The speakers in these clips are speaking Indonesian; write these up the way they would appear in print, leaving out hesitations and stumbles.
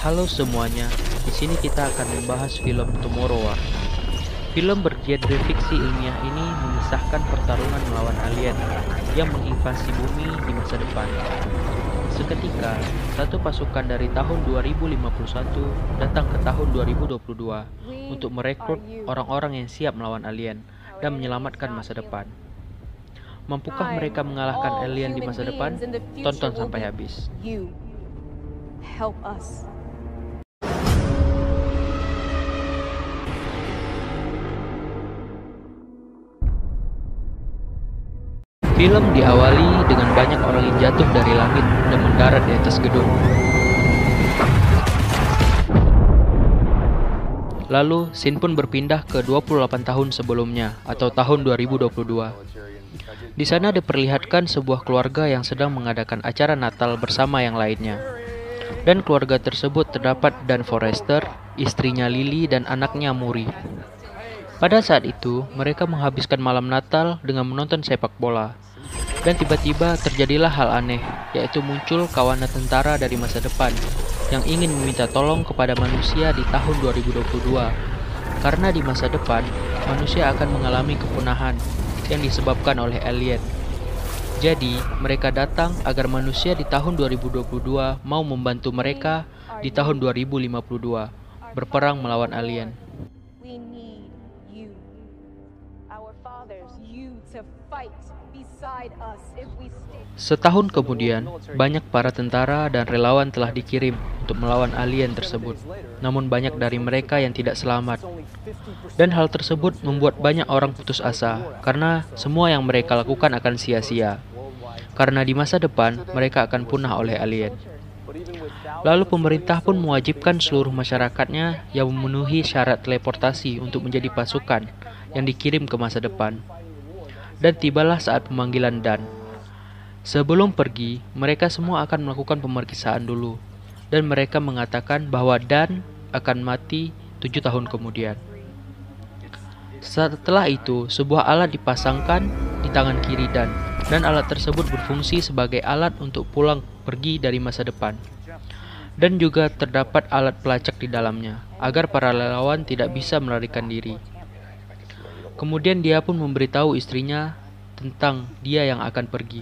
Halo semuanya, di sini kita akan membahas film Tomorrow War. Film bergenre fiksi ilmiah ini mengisahkan pertarungan melawan alien yang menginvasi bumi di masa depan. Seketika, satu pasukan dari tahun 2051 datang ke tahun 2022 untuk merekrut orang-orang yang siap melawan alien dan menyelamatkan masa depan. Mampukah mereka mengalahkan alien di masa depan? Tonton sampai habis. Help us. Film diawali dengan banyak orang yang jatuh dari langit dan mendarat di atas gedung. Lalu, scene pun berpindah ke 28 tahun sebelumnya, atau tahun 2022. Di sana diperlihatkan sebuah keluarga yang sedang mengadakan acara Natal bersama yang lainnya. Dan keluarga tersebut terdapat Dan Forrester, istrinya Lily, dan anaknya Muri. Pada saat itu, mereka menghabiskan malam Natal dengan menonton sepak bola. Dan tiba-tiba terjadilah hal aneh, yaitu muncul kawanan tentara dari masa depan yang ingin meminta tolong kepada manusia di tahun 2022. Karena di masa depan, manusia akan mengalami kepunahan yang disebabkan oleh alien. Jadi, mereka datang agar manusia di tahun 2022 mau membantu mereka di tahun 2052 berperang melawan alien. We need you. Our fathers, you to fight beside us if we stay. Setahun kemudian, banyak para tentara dan relawan telah dikirim untuk melawan alien tersebut. Namun banyak dari mereka yang tidak selamat. Dan hal tersebut membuat banyak orang putus asa, karena semua yang mereka lakukan akan sia-sia. Karena di masa depan, mereka akan punah oleh alien. Lalu pemerintah pun mewajibkan seluruh masyarakatnya yang memenuhi syarat teleportasi untuk menjadi pasukan yang dikirim ke masa depan. Dan tibalah saat pemanggilan Dan. Sebelum pergi, mereka semua akan melakukan pemeriksaan dulu. Dan mereka mengatakan bahwa Dan akan mati 7 tahun kemudian. Setelah itu, sebuah alat dipasangkan di tangan kiri Dan. Dan alat tersebut berfungsi sebagai alat untuk pulang pergi dari masa depan. Dan juga terdapat alat pelacak di dalamnya, agar para relawan tidak bisa melarikan diri. Kemudian dia pun memberitahu istrinya tentang dia yang akan pergi.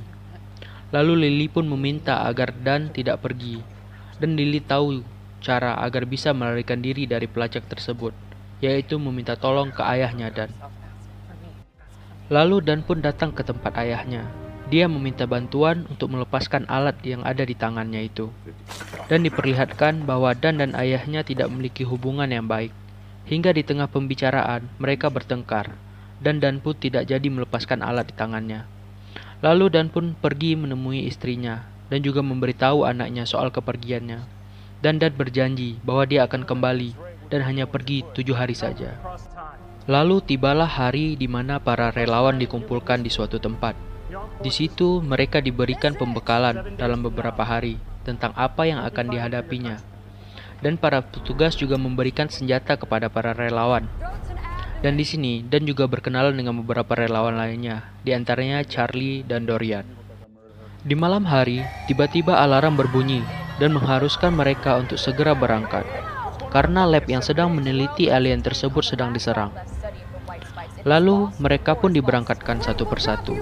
Lalu Lily pun meminta agar Dan tidak pergi. Dan Lily tahu cara agar bisa melarikan diri dari pelacak tersebut, yaitu meminta tolong ke ayahnya Dan. Lalu Dan pun datang ke tempat ayahnya. Dia meminta bantuan untuk melepaskan alat yang ada di tangannya itu. Dan diperlihatkan bahwa Dan dan ayahnya tidak memiliki hubungan yang baik. Hingga di tengah pembicaraan, mereka bertengkar. Dan pun tidak jadi melepaskan alat di tangannya. Lalu Dan pun pergi menemui istrinya dan juga memberitahu anaknya soal kepergiannya. Dan berjanji bahwa dia akan kembali dan hanya pergi 7 hari saja. Lalu tibalah hari di mana para relawan dikumpulkan di suatu tempat. Di situ mereka diberikan pembekalan dalam beberapa hari tentang apa yang akan dihadapinya. Dan para petugas juga memberikan senjata kepada para relawan. Dan di sini Dan juga berkenalan dengan beberapa relawan lainnya, di antaranya Charlie dan Dorian. Di malam hari, tiba-tiba alarm berbunyi dan mengharuskan mereka untuk segera berangkat, karena lab yang sedang meneliti alien tersebut sedang diserang. Lalu mereka pun diberangkatkan satu persatu.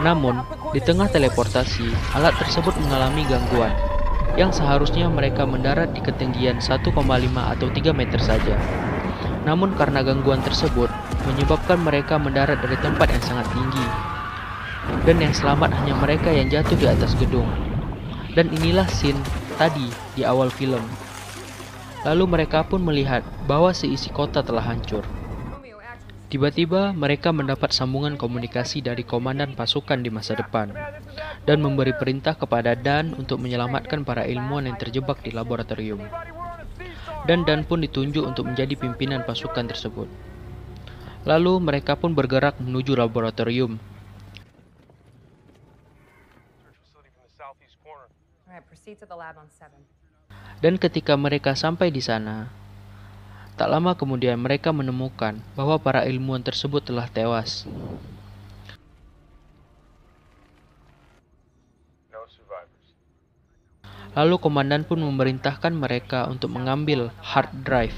Namun, di tengah teleportasi, alat tersebut mengalami gangguan, yang seharusnya mereka mendarat di ketinggian 1,5 atau 3 meter saja. Namun karena gangguan tersebut, menyebabkan mereka mendarat dari tempat yang sangat tinggi. Dan yang selamat hanya mereka yang jatuh di atas gedung. Dan inilah scene tadi di awal film. Lalu mereka pun melihat bahwa seisi kota telah hancur. Tiba-tiba mereka mendapat sambungan komunikasi dari komandan pasukan di masa depan dan memberi perintah kepada Dan untuk menyelamatkan para ilmuwan yang terjebak di laboratorium. Dan pun ditunjuk untuk menjadi pimpinan pasukan tersebut. Lalu mereka pun bergerak menuju laboratorium. Dan ketika mereka sampai di sana, tak lama kemudian mereka menemukan bahwa para ilmuwan tersebut telah tewas. Lalu komandan pun memerintahkan mereka untuk mengambil hard drive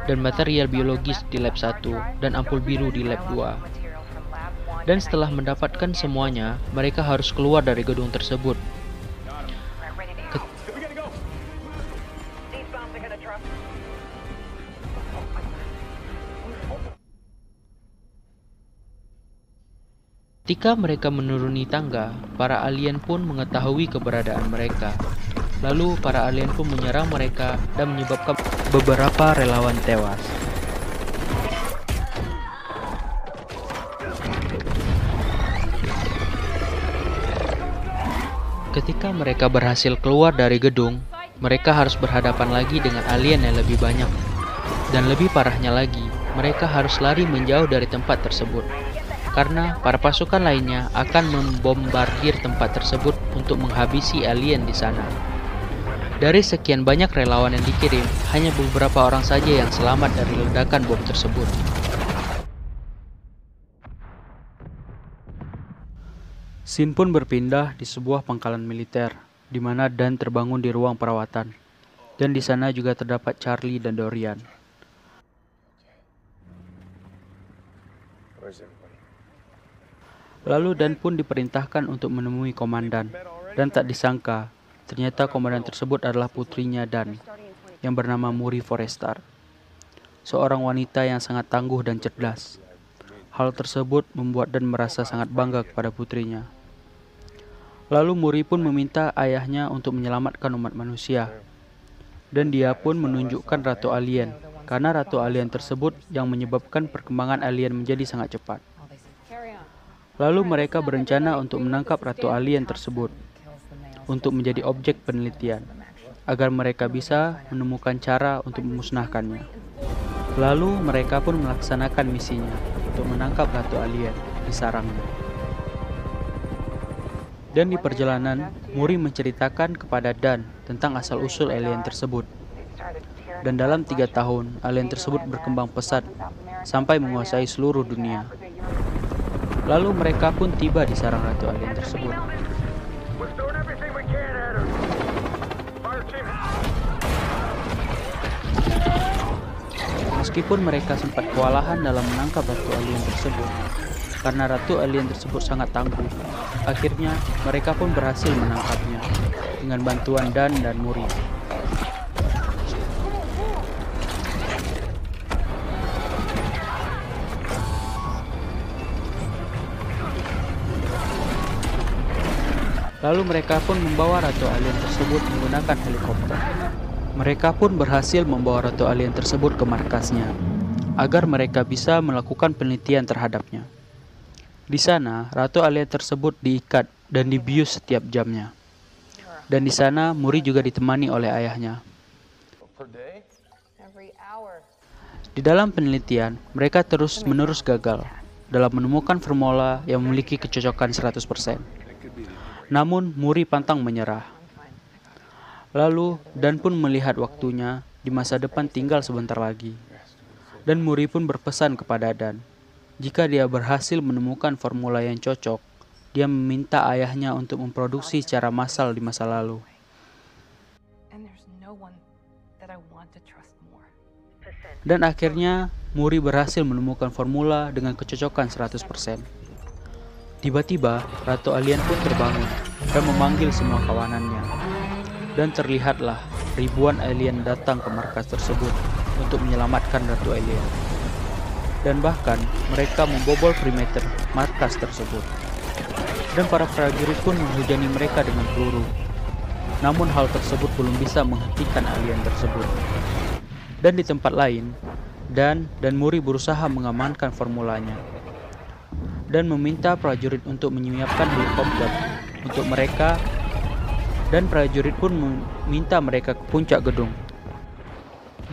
dan material biologis di lab 1 dan ampul biru di lab 2. Dan setelah mendapatkan semuanya, mereka harus keluar dari gedung tersebut. Ketika mereka menuruni tangga, para alien pun mengetahui keberadaan mereka. Lalu para alien pun menyerang mereka dan menyebabkan beberapa relawan tewas. Ketika mereka berhasil keluar dari gedung, mereka harus berhadapan lagi dengan alien yang lebih banyak. Dan lebih parahnya lagi, mereka harus lari menjauh dari tempat tersebut. Karena para pasukan lainnya akan membombardir tempat tersebut untuk menghabisi alien di sana. Dari sekian banyak relawan yang dikirim, hanya beberapa orang saja yang selamat dari ledakan bom tersebut. Scene pun berpindah di sebuah pangkalan militer, di mana Dan terbangun di ruang perawatan. Dan di sana juga terdapat Charlie dan Dorian. Lalu Dan pun diperintahkan untuk menemui komandan, dan tak disangka, ternyata komandan tersebut adalah putrinya Dan, yang bernama Muri Forrester, seorang wanita yang sangat tangguh dan cerdas. Hal tersebut membuat Dan merasa sangat bangga kepada putrinya. Lalu Muri pun meminta ayahnya untuk menyelamatkan umat manusia, dan dia pun menunjukkan Ratu Alien, karena Ratu Alien tersebut yang menyebabkan perkembangan alien menjadi sangat cepat. Lalu mereka berencana untuk menangkap Ratu Alien tersebut untuk menjadi objek penelitian, agar mereka bisa menemukan cara untuk memusnahkannya. Lalu mereka pun melaksanakan misinya untuk menangkap Ratu Alien di sarangnya. Dan di perjalanan, Muri menceritakan kepada Dan tentang asal-usul alien tersebut. Dan dalam 3 tahun, alien tersebut berkembang pesat sampai menguasai seluruh dunia. Lalu mereka pun tiba di sarang Ratu Alien tersebut. Meskipun mereka sempat kewalahan dalam menangkap Ratu Alien tersebut, karena Ratu Alien tersebut sangat tangguh, akhirnya mereka pun berhasil menangkapnya dengan bantuan Dan dan Muri. Lalu mereka pun membawa Ratu Alien tersebut menggunakan helikopter. Mereka pun berhasil membawa Ratu Alien tersebut ke markasnya, agar mereka bisa melakukan penelitian terhadapnya. Di sana, Ratu Alien tersebut diikat dan dibius setiap jamnya. Dan di sana, Muri juga ditemani oleh ayahnya. Di dalam penelitian, mereka terus-menerus gagal dalam menemukan formula yang memiliki kecocokan 100%. Namun, Muri pantang menyerah. Lalu, Dan pun melihat waktunya di masa depan tinggal sebentar lagi. Dan Muri pun berpesan kepada Dan, jika dia berhasil menemukan formula yang cocok, dia meminta ayahnya untuk memproduksi secara massal di masa lalu. Dan akhirnya, Muri berhasil menemukan formula dengan kecocokan 100%. Tiba-tiba, Ratu Alien pun terbangun dan memanggil semua kawanannya. Dan terlihatlah ribuan alien datang ke markas tersebut untuk menyelamatkan Ratu Alien. Dan bahkan mereka membobol perimeter markas tersebut. Dan para prajurit pun menghujani mereka dengan peluru. Namun hal tersebut belum bisa menghentikan alien tersebut. Dan di tempat lain, Dan Muri berusaha mengamankan formulanya dan meminta prajurit untuk menyiapkan helikopter untuk mereka, dan prajurit pun meminta mereka ke puncak gedung.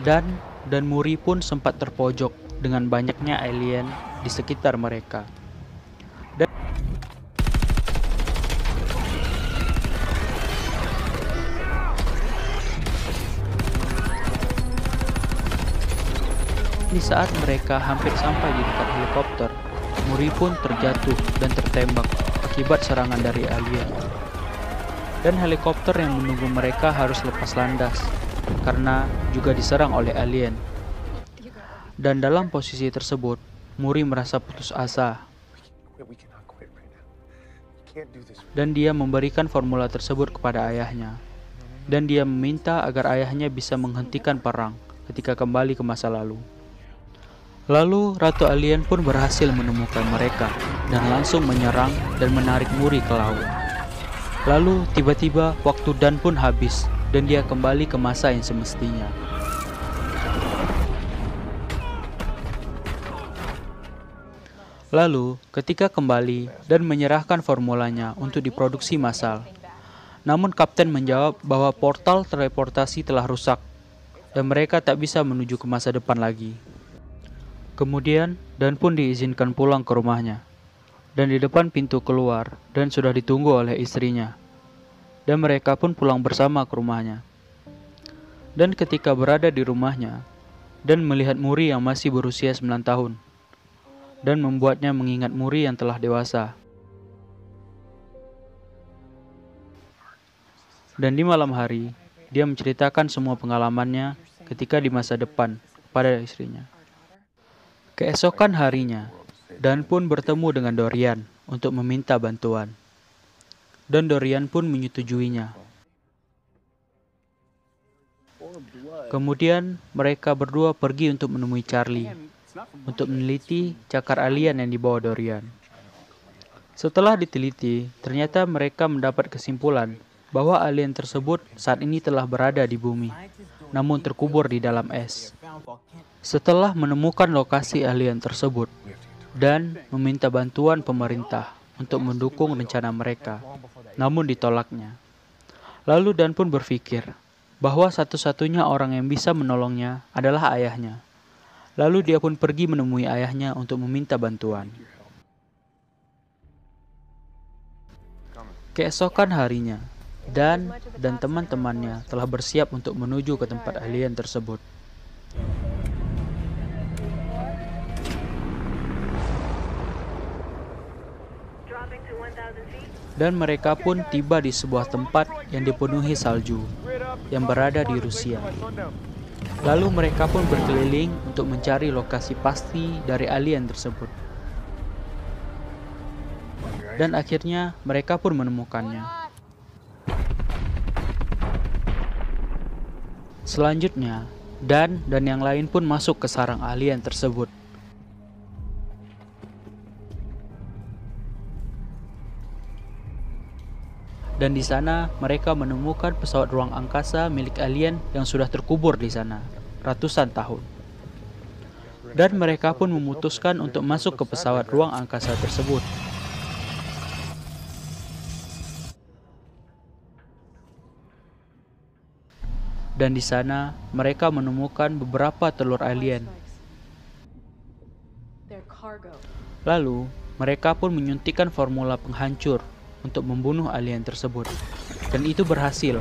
Dan Muri pun sempat terpojok dengan banyaknya alien di sekitar mereka. Dan di saat mereka hampir sampai di dekat helikopter, Muri pun terjatuh dan tertembak akibat serangan dari alien. dan helikopter yang menunggu mereka harus lepas landas karena juga diserang oleh alien. Dan dalam posisi tersebut, Muri merasa putus asa dan dia memberikan formula tersebut kepada ayahnya. Dan dia meminta agar ayahnya bisa menghentikan perang ketika kembali ke masa lalu. Lalu Ratu Alien pun berhasil menemukan mereka dan langsung menyerang dan menarik Muri ke laut. Lalu tiba-tiba waktu Dan pun habis dan dia kembali ke masa yang semestinya. Lalu ketika kembali dan menyerahkan formulanya untuk diproduksi massal, namun Kapten menjawab bahwa portal teleportasi telah rusak dan mereka tak bisa menuju ke masa depan lagi. Kemudian Dan pun diizinkan pulang ke rumahnya dan di depan pintu keluar Dan sudah ditunggu oleh istrinya. Dan mereka pun pulang bersama ke rumahnya. Dan ketika berada di rumahnya, Dan melihat Muri yang masih berusia 9 tahun dan membuatnya mengingat Muri yang telah dewasa. Dan di malam hari, dia menceritakan semua pengalamannya ketika di masa depan pada istrinya. Keesokan harinya, Dan pun bertemu dengan Dorian untuk meminta bantuan. Dan Dorian pun menyetujuinya. Kemudian mereka berdua pergi untuk menemui Charlie untuk meneliti cakar alien yang dibawa Dorian. Setelah diteliti, ternyata mereka mendapat kesimpulan bahwa alien tersebut saat ini telah berada di bumi, namun terkubur di dalam es. Setelah menemukan lokasi alien tersebut, Dan meminta bantuan pemerintah untuk mendukung rencana mereka, namun ditolaknya. Lalu Dan pun berpikir bahwa satu-satunya orang yang bisa menolongnya adalah ayahnya. Lalu dia pun pergi menemui ayahnya untuk meminta bantuan. Keesokan harinya, Dan teman-temannya telah bersiap untuk menuju ke tempat alien tersebut. Dan mereka pun tiba di sebuah tempat yang dipenuhi salju, yang berada di Rusia. Lalu mereka pun berkeliling untuk mencari lokasi pasti dari alien tersebut. Dan akhirnya mereka pun menemukannya. Selanjutnya, Dan yang lain pun masuk ke sarang alien tersebut. Dan di sana mereka menemukan pesawat ruang angkasa milik alien yang sudah terkubur di sana ratusan tahun. Dan mereka pun memutuskan untuk masuk ke pesawat ruang angkasa tersebut. Dan di sana mereka menemukan beberapa telur alien. Lalu mereka pun menyuntikkan formula penghancur untuk membunuh alien tersebut, dan itu berhasil.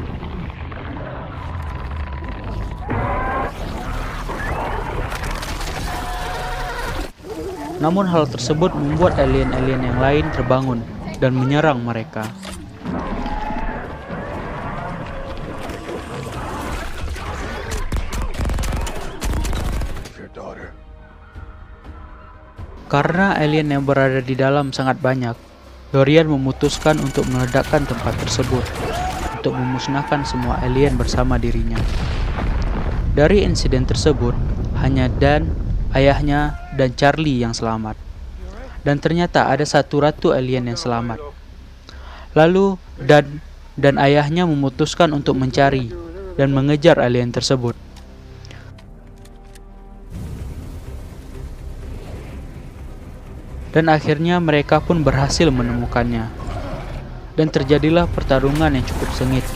Namun hal tersebut membuat alien-alien yang lain terbangun dan menyerang mereka. Karena alien yang berada di dalam sangat banyak, Dorian memutuskan untuk meledakkan tempat tersebut untuk memusnahkan semua alien bersama dirinya. Dari insiden tersebut, hanya Dan, ayahnya, dan Charlie yang selamat. Dan ternyata ada satu ratu alien yang selamat. Lalu Dan ayahnya memutuskan untuk mencari dan mengejar alien tersebut. Dan akhirnya mereka pun berhasil menemukannya. Dan terjadilah pertarungan yang cukup sengit.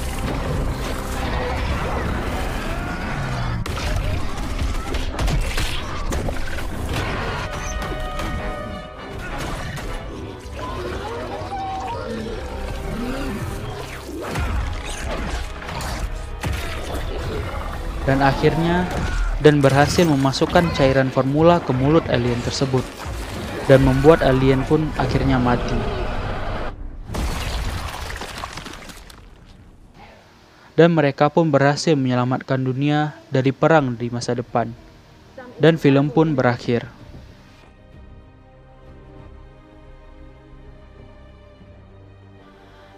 Dan akhirnya Dan berhasil memasukkan cairan formula ke mulut alien tersebut. Dan membuat alien pun akhirnya mati. dan mereka pun berhasil menyelamatkan dunia dari perang di masa depan. Dan film pun berakhir.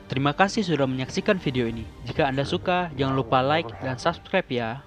Terima kasih sudah menyaksikan video ini. Jika Anda suka, jangan lupa like dan subscribe ya.